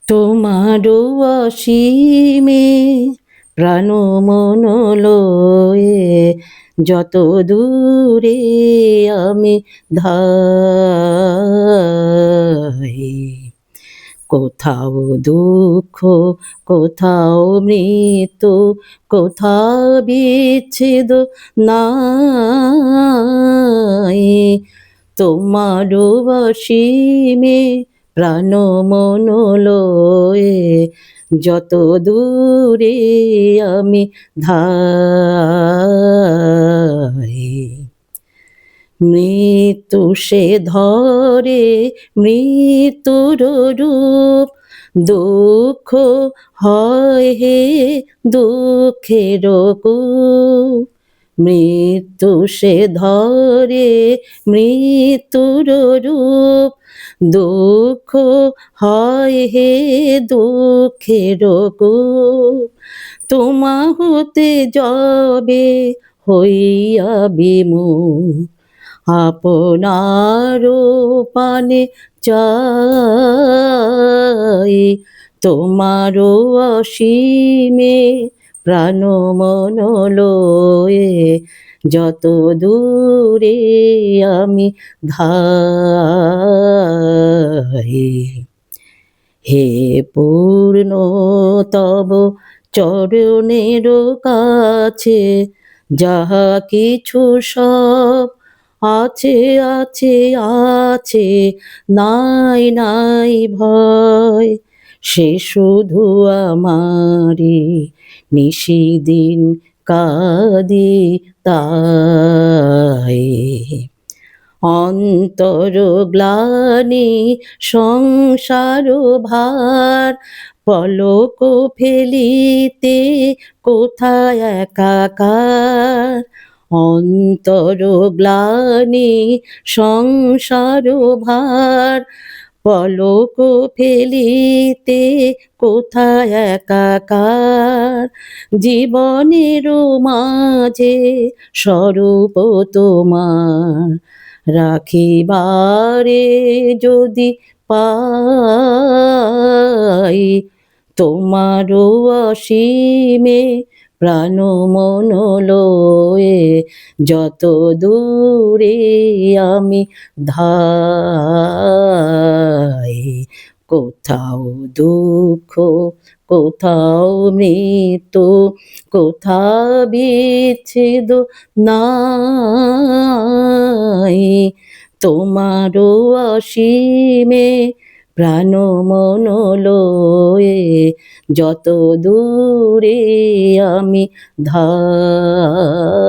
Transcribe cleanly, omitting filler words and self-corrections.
তোমারও অসীমে প্রাণ মন লয়ে যত দূরে আমি ধাই, কোথাও দুঃখ, কোথাও মৃত্যু, কোথাও বিচ্ছেদ নাই। তোমারও অসীমে প্রাণ মন লয়ে যত দূরে আমি ধাই, মৃত্যু সে ধরে মৃত্যুর রূপ, দুঃখ হয় হে দুঃখের কূপ, মৃত্যু সে ধরে মৃত্যুর রূপ, দুঃখ হয় হে দুঃখের কূপ, তোমা হতে যাবে হইয়া বিমুখ, আপনার পানে চাই, তোমারও অসীমে প্রাণ মন লয়ে যত দূরে আমি ধাই। হে পূর্ণ তব চরণের কাছে যাহা কিছু সব আছে আছে আছে, নাই নাই ভয়, সে শুধু আমারি নিশিদিন কাঁদি তাই। অন্তর গ্লানি সংসার ভার, পলক ফেলিতে কোথায় একাকার, অন্তর গ্লানি সংসার ভার, পলক ফেলিতে কোথায় একাকার, জীবনের মাঝে স্বরূপ তোমার রাখিবারে যদি পাই, তোমারও অসীমে প্রাণ মন লয়ে যত দূরে আমি ধাই, কোথাও দুঃখ, কোথাও মৃত্যু, কোথাও বিচ্ছেদ নাই, তোমারও অসীমে প্রাণ মন লয়ে যত দূরে আমি ধাই।